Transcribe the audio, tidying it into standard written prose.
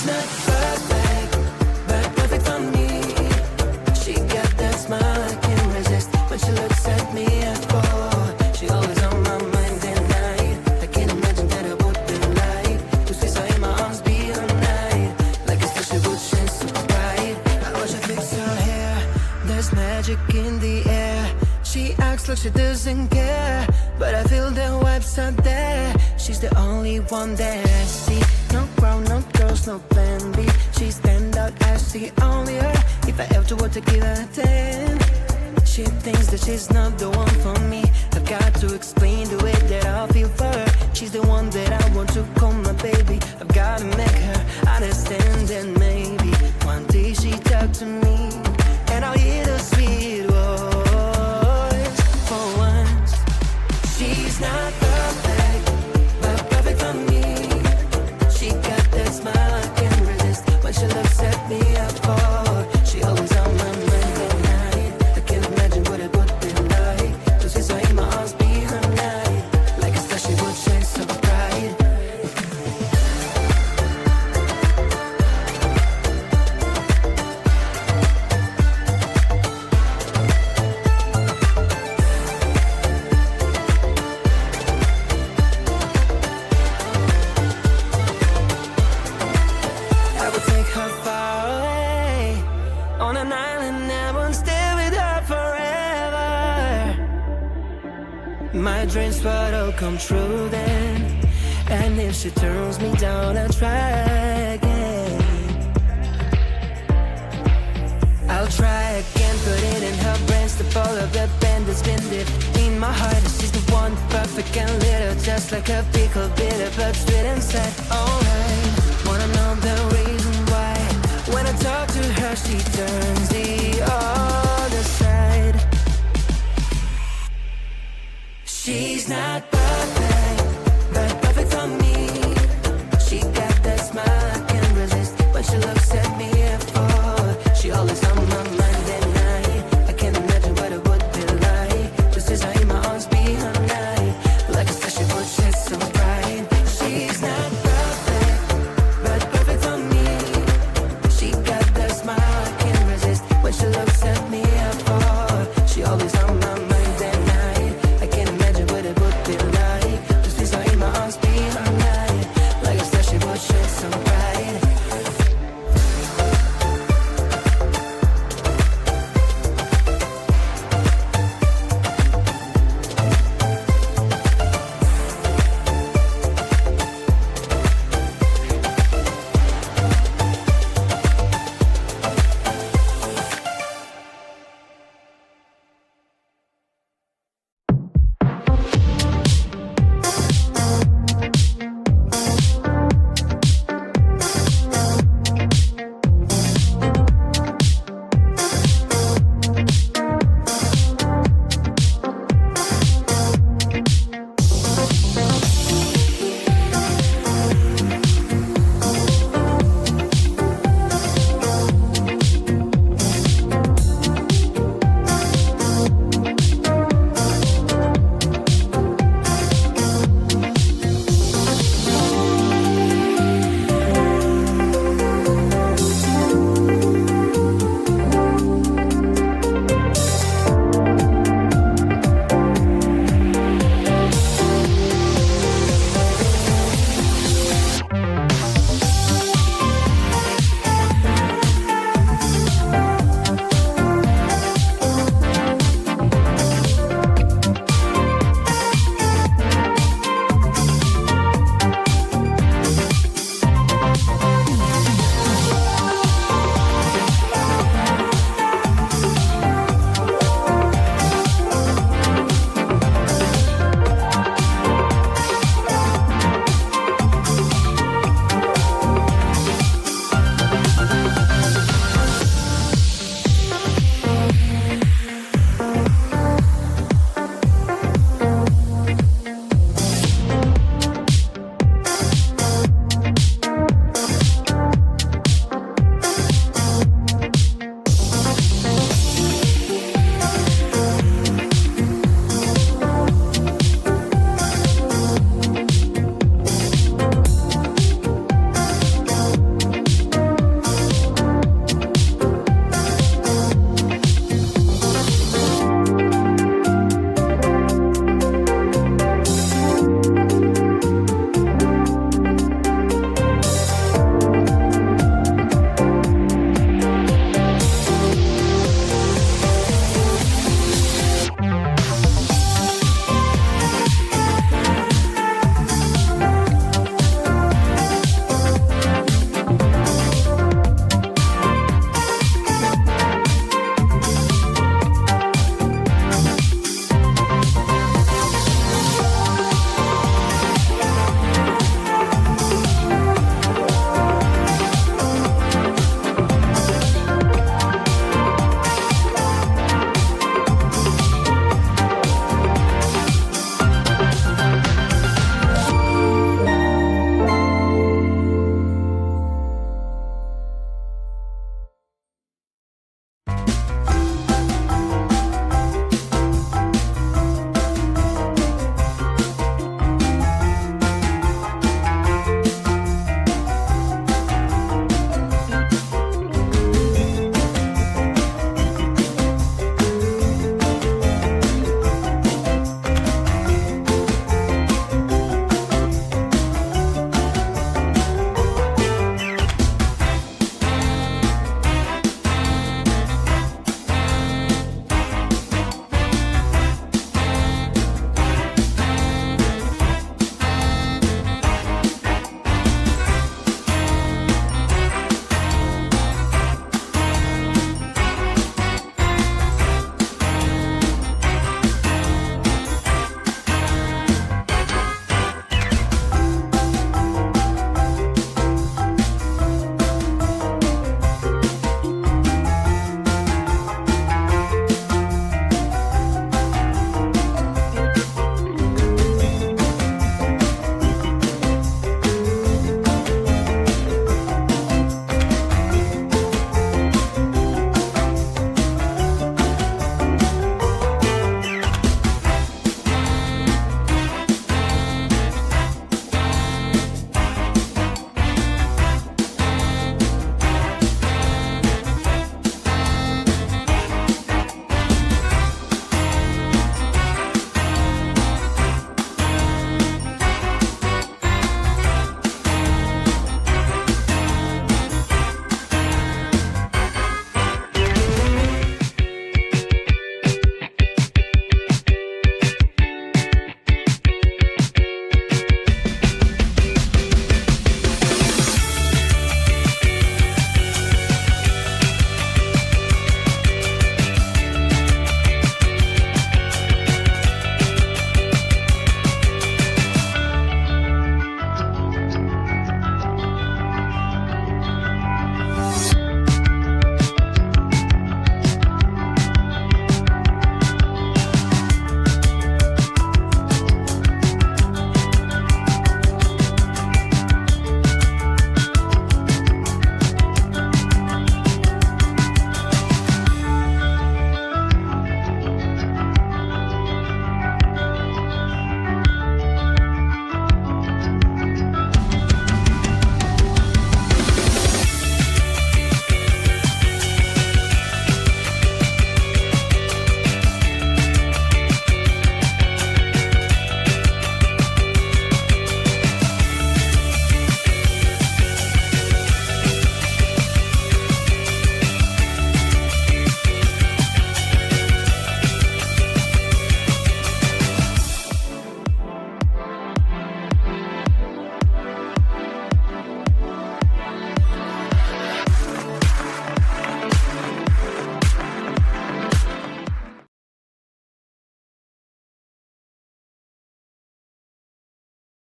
She's not perfect, but perfect for me. She got that smile I can't resist. When she looks at me at four, she always on my mind at night. I can't imagine that I would be like to squeeze her in my arms, be her night. Like a special would shine so bright. I watch her fix her hair, there's magic in the air. She acts like she doesn't care, but I feel the vibes are there. She's the only one that I see. No crown, no girls, no plan B. She stand out as the only her. If I ever were to give her a 10, she thinks that she's not the one for me. I've got to explain the way that I feel for her. She's the one that I want to call my baby. I've got to make her understand that maybe one day she talk to me and I'll hear the sweet voice for once. She's not perfect, but perfect for me. She got that smile I can't resist. When she looks at me I fall. She always on my mind at night. I can't imagine what it would be like to see her in my arms, be her night. Like a star she would shine so bright. I would take her far away on an island. I won't stay with her forever. My dreams would all come true then. And if she turns me down, I'll try again. I'll try again, put it in her brain. Step all of the band that's been deep in my heart. She's the one, perfect and little, just like a pickle, bitter but sweet inside. Alright, wanna know the reason why? When I talk to her, she turns the other side. She's not